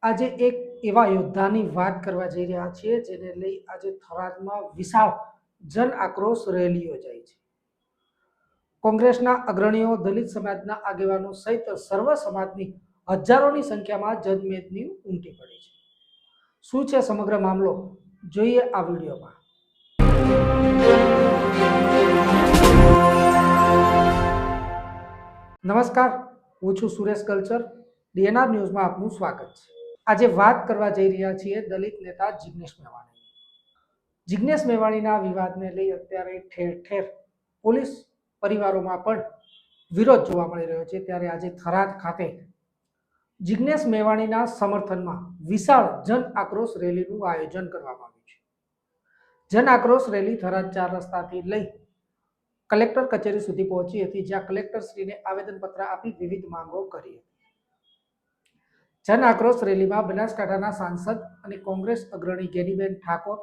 આજે એક એવા યોદ્ધાની વાત કરવા જઈ રહ્યા છીએ જેને લઈ આજે થરાદમાં વિશાળ જન આક્રોશ રેલી યોજાઈ છે। કોંગ્રેસના અગ્રણીઓ, દલિત સમાજના આગેવાનો સહિત સર્વ સમાજની હજારોની સંખ્યામાં જનમેદની ઉમટી પડી છે। શું છે સમગ્ર મામલો, જોઈએ આ વિડીયોમાં। નમસ્કાર, હું છું સુરેશ કલ્ચર। ડીએનઆર ન્યૂઝમાં આપનું સ્વાગત છે। આજે વાત કરવા જઈ રહ્યા છીએ દલિત નેતા જિગ્નેશ મેવાણીની। જિગ્નેશ મેવાણીના વિવાદને લઈ અત્યારે ઠેર ઠેર પોલીસ પરિવારોમાં પણ વિરોધ જોવા મળી રહ્યો છે। ત્યારે આજે થરાદ ખાતે જિગ્નેશ મેવાણીના સમર્થનમાં વિશાળ જન આક્રોશ રેલીનું આયોજન કરવામાં આવ્યું છે। જન આક્રોશ રેલી થરાદ 4 રસ્તાથી લઈ કલેક્ટર કચેરી સુધી પહોંચી હતી, જ્યાં કલેક્ટર શ્રીને આવેદનપત્ર આપી વિવિધ માંગો કરી હતી। જન આક્રોશ રેલીમાં બનાસકાંઠાના સાંસદ અને કોંગ્રેસ અગ્રણી ગેનીબેન ઠાકોર,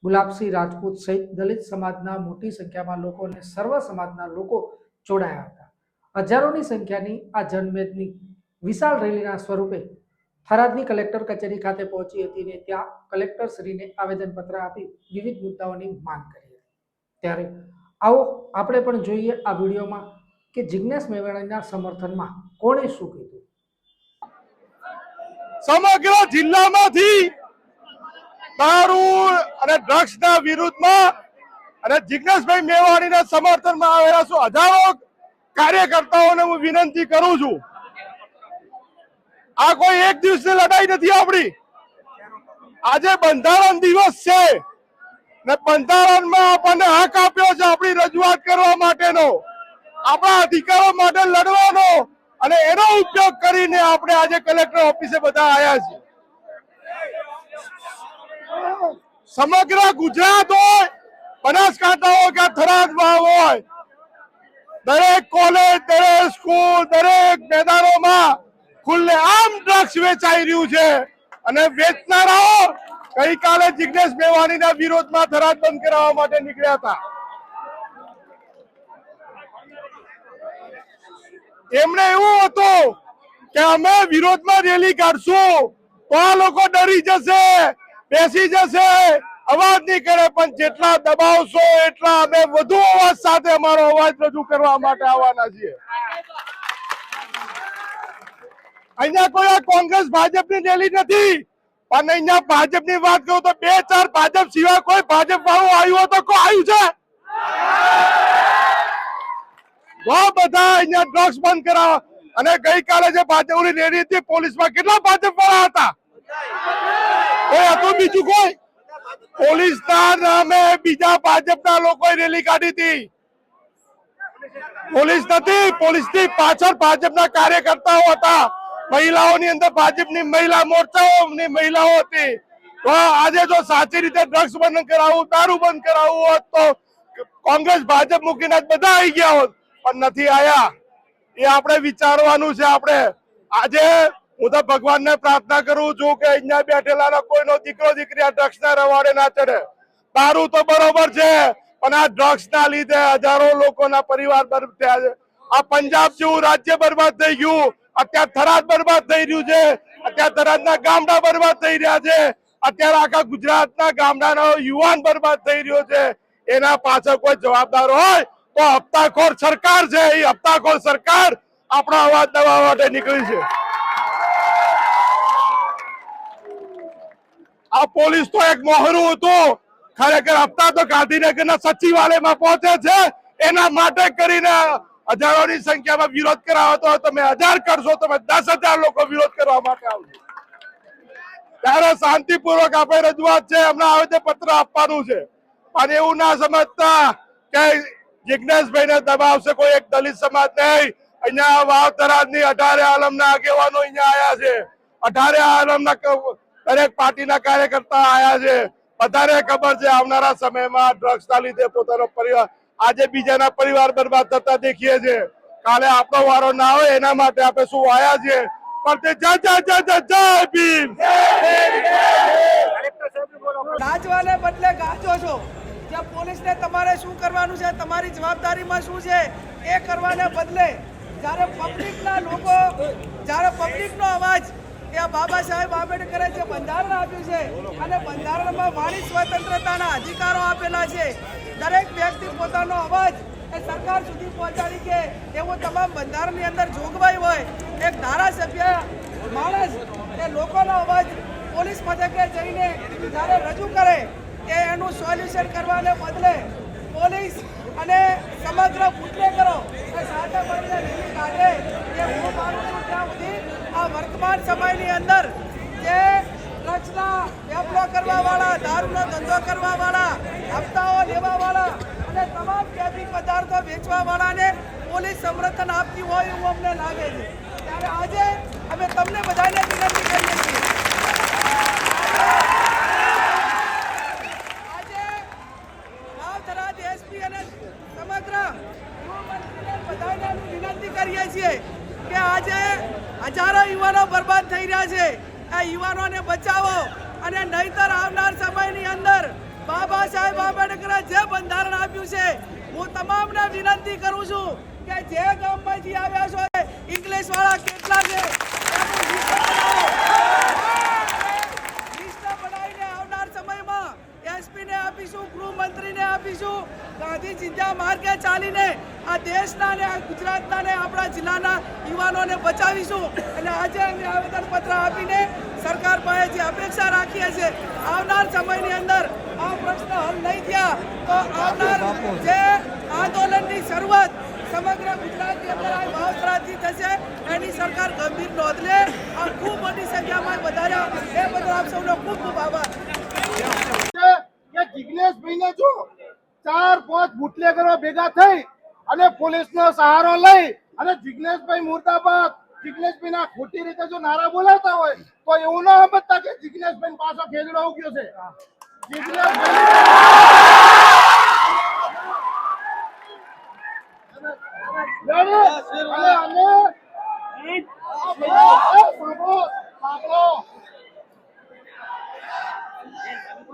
ગુલાબસિંહ રાજપૂત સહિત દલિત સમાજના મોટી સંખ્યામાં લોકો અને સર્વ સમાજના લોકો જોડાયા હતા। હજારોની સંખ્યાની આ જનમેદની વિશાળ રેલીના સ્વરૂપે થરાદની કલેક્ટર કચેરી ખાતે પહોંચી હતી અને ત્યાં કલેક્ટર શ્રીને આવેદનપત્ર આપી વિવિધ મુદ્દાઓની માંગ કરી હતી। ત્યારે આવો આપણે પણ જોઈએ આ વિડીયોમાં કે જિગ્નેશ મેવાણીના સમર્થનમાં કોણે શું કીધું। સમગ્ર જિલ્લામાંથી દારૂ અને ડ્રગ્સના વિરુદ્ધમાં અને જિગ્નેશભાઈ મેવાણીના સમર્થનમાં આવેલા હજારો કાર્યકર્તાઓને હું વિનંતી કરું છું, આ કોઈ એક દિવસની લડાઈ નથી આપણી। આજે બંધારણ દિવસ છે ને બંધારણમાં આપણને હક આપ્યો છે આપણી રજૂઆત કરવા માટેનો, આપણા અધિકારો માટે લડવાનો, અને એનો ઉપયોગ કરીને આપણે આજે કલેક્ટર ઓફિસે બધા આવ્યા છીએ। સમગ્ર ગુજરાત હોય, બનાસકાંઠા હોય કે થરાદમાં હોય, દરેક કોલેજ, દરેક સ્કૂલ, દરેક મેદાનોમાં ખુલ્લેઆમ ડ્રગ્સ વેચાઈ રહ્યું છે અને વેચનારાઓ ગઈકાલે જિગ્નેશ મેવાણીના વિરોધમાં થરાદ બંધ કરાવવા માટે નીકળ્યા હતા। એમને એવું હતું કે અમે વિરોધમાં રેલી કાઢશું તો આ લોકો ડરી જશે, બેસી જશે, અવાજ નહીં કરે, પણ જેટલા દબાવશો એટલા અમે વધુ અવાજ સાથે અમારો અવાજ રજૂ કરવા માટે આવવાના છીએ। અહીંયા કોઈ કોંગ્રેસ ભાજપની રેલી નથી, પણ અહીંયા ભાજપની વાત કરું તો 2-4 ભાજપ સિવાય કોઈ ભાજપ વાળું આવ્યું તો કોઈ આવ્યું છે? બધા અહીંયા ડ્રગ્સ બંધ કરાવવા, અને ગઈકાલે જે ભાજપની રેલી હતી પોલીસમાં કેટલા ભાજપ વાળા હતા? કોઈ હતું બીજું? કોઈ પોલીસના નામે બીજા ભાજપના લોકોએ રેલી કાઢી હતી? પોલીસ નથી, પોલીસની પાછળ ભાજપના કાર્યકર્તાઓ હતા, મહિલાઓની અંદર ભાજપની મહિલા મોરચાઓની મહિલાઓ હતી। તો આજે જો સાચી રીતે ડ્રગ્સ બંધ કરાવવું, દારૂ બંધ કરાવવું હોત તો કોંગ્રેસ ભાજપ મૂકીને બધા આવી ગયા હોત, પણ નથી આયા। એ આપણે વિચારવાનું છે। આપણે આજે હું તો ભગવાનને પ્રાર્થના કરું છું કે અહીંયા બેઠેલા કોઈનો દીકરો દીકરી આ ડ્રગ્સના રવાડે ના ચડે। દારૂ તો બરોબર છે, પણ આ ડ્રગ્સના લીધે હજારો લોકોના પરિવાર બરબાદ થયા છે। આ પંજાબ જેવું રાજ્ય બરબાદ થઈ ગયું, અત્યારે થરાદ બરબાદ થઈ રહ્યું છે, અત્યારે થરાદના ગામડા બરબાદ થઈ રહ્યા છે, અત્યારે આખા ગુજરાતના ગામડાનો યુવાન બરબાદ થઈ રહ્યો છે। એના પાછળ કોઈ જવાબદાર હોય તો હપ્તાખોર સરકાર છે। એ હપ્તાખોર સરકાર આપણા અવાજ દબાવવા માટે નીકળી છે। આ પોલીસ તો એક મોહરું હતું, ખરેખર હપ્તા તો ગાંધીનગરના સચિવાલયમાં પહોંચે છે, એના માટે કરીને હજારોની સંખ્યામાં વિરોધ કરાવો તો તમે 1000 કરશો, તમે 10,000 લોકો વિરોધ કરવા માટે આવશે। ત્યારે શાંતિપૂર્વક આપણે રજૂઆત છે, હમણાં આવેદનપત્ર આપવાનું છે, પણ એવું ના સમજતા કે જિગ્નેશભાઈને દબાવશે કોઈ એક દલિત સમાજ નહીં। અહીંયા વાવ થરાદની 18 આલમના આગેવાનો અહીંયા આવ્યા છે, 18 આલમના દરેક પાર્ટીના કાર્યકર્તા આવ્યા છે। બધાને ખબર છે આવનારા સમયમાં ડ્રગ્સના લીધે પોતાનો પરિવાર, આજે બીજાના પરિવાર બરબાદ થતા દેખીએ છે, કાલે આપણો વારો ના હોય એના માટે આપણે શું આવ્યા છીએ। પણ જય જય જય જય જય ભીમ। ગાજવાને બદલે ગાજો છો। જે પોલીસને તમારે શું કરવાનું છે, તમારી જવાબદારીમાં શું છે એ કરવાને બદલે જ્યારે પબ્લિકના લોકો, જ્યારે પબ્લિકનો અવાજ એ બાબા સાહેબ આંબેડકરે જે બંધારણ આપ્યું છે અને બંધારણમાં વાણી સ્વતંત્રતાના અધિકારો આપેલા છે. દરેક વ્યક્તિ પોતાનો અવાજ એ સરકાર સુધી પહોંચાડી કે એવો તમામ બંધારણની અંદર જોગવાઈ હોય. એક ધારાસભ્ય માણસ એ લોકોનો અવાજ પોલીસ મથકે જઈને જ્યારે રજૂ કરે કે એનું સોલ્યુશન કરવાને બદલે પોલીસ અને સમગ્ર બુટલેગરો એ સાથે મળીને રેલી કાઢે કે હું માનું છું ત્યાં સુધી આ વર્તમાન સમયની અંદર જે ડ્રગ્સના વેપલો કરવાવાળા, દારૂનો ધંધો કરવાવાળા, હપ્તાઓ લેવાવાળા અને તમામ કેફી પદાર્થો વેચવાવાળાને પોલીસ સમર્થન આપતી હોય એવું અમને લાગે છે. ત્યારે આજે અમે તમને બધાને વિનંતી કરીએ છીએ, આજે વાવથરા એસપી અને સમગ્ર ગૃહમંત્રીને બધાને વિનંતી કરીએ છીએ કે આજે હજારો યુવાનો બરબાદ થઈ રહ્યા છે. આ યુવાનોને બચાવો અને નહીતર આવનાર સમયની અંદર બાબા સાહેબ આંબેડકરે જે બંધારણ આપ્યું છે, હું તમામને વિનંતી કરું છું કે જે ગામમાંથી આવ્યા છો ઇંગ્લિશ વાળા કેટલા છે લિસ્ટ બનાવીને આવનાર સમયમાં એસપીને આપીશું, ગૃહમંત્રીને આપીશું. ગાંધી ચિંતા માર્ગે ચાલીને આ દેશના અને આ ગુજરાતના અને આપણા જિલ્લાના યુવાનોને બચાવીશું. અને આજે અમે આવેદનપત્ર આપીને સરકાર પાસે જે અપેક્ષા રાખીએ છીએ, આવનાર સમયની અંદર આ પ્રશ્ન હલ નહીં થયા તો આવનાર જે આંદોલનની શરૂઆત સમગ્ર ગુજરાતની અંદર આ વાવથરાથી થશે. એની સરકાર ગંભીર નોંધ લે. આ ખૂબ મોટી સંખ્યામાં વધાર્યા એ બદલ આપ સૌનો ખૂબ ખૂબ આભાર. કે જિગ્નેશભાઈને જો 4-5 બુટલેગરો ભેગા થઈ અને પોલીસનો સહારો લઈ અને જિગ્નેશભાઈ મુર્દાબાદ, જિગ્નેશભાઈના ખોટી રીતે જો નારા બોલાવતા હોય તો એવું ના સમજતા કે જિગ્નેશભાઈ પાછો ખેજડો ઉગ્યો છે.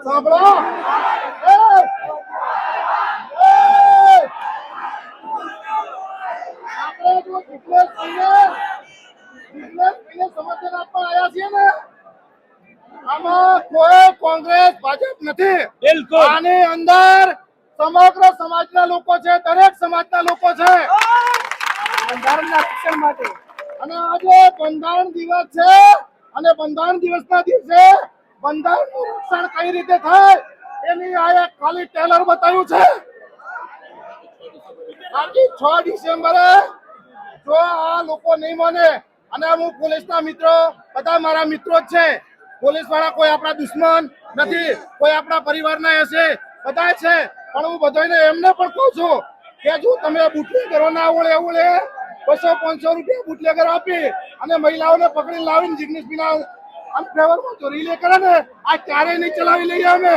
સાંભળો, આપણે જો જિગ્નેશભાઈને સમર્થન આપવા આવ્યા છીએ ને, આમાં કોઈ કોંગ્રેસ ભાજપ નથી. આની અંદર સમગ્ર સમાજના લોકો છે, દરેક સમાજના લોકો છે બંધારણના રક્ષણ માટે. અને આજે બંધારણ દિવસ છે અને બંધારણ દિવસના દિવસે બંધારણનું રક્ષણ કઈ રીતે થાય એની આ એક ખાલી ટેલર બતાવ્યું છે. બાકી 6 ડિસેમ્બરે જો આ લોકો નહીં માને, અને હું પોલીસના મિત્રો, બધા મારા મિત્રો જ છે, પોલીસ વાળા કોઈ આપણા દુશ્મન નથી, કોઈ આપણા પરિવારના હશે, બધા છે. પણ હું બધાને એમને પણ કહું છું કે જો તમે બુટલેગરો ના આવડે એવું લે 200-500 રૂપિયા બુટલેગર આપી અને મહિલાઓને પકડી લાવીને જિગ્નેશભાઈના આમ ફેવરમાં ચોરી લે કરે ને, આ ક્યારેય નહીં ચલાવી લઈએ અમે.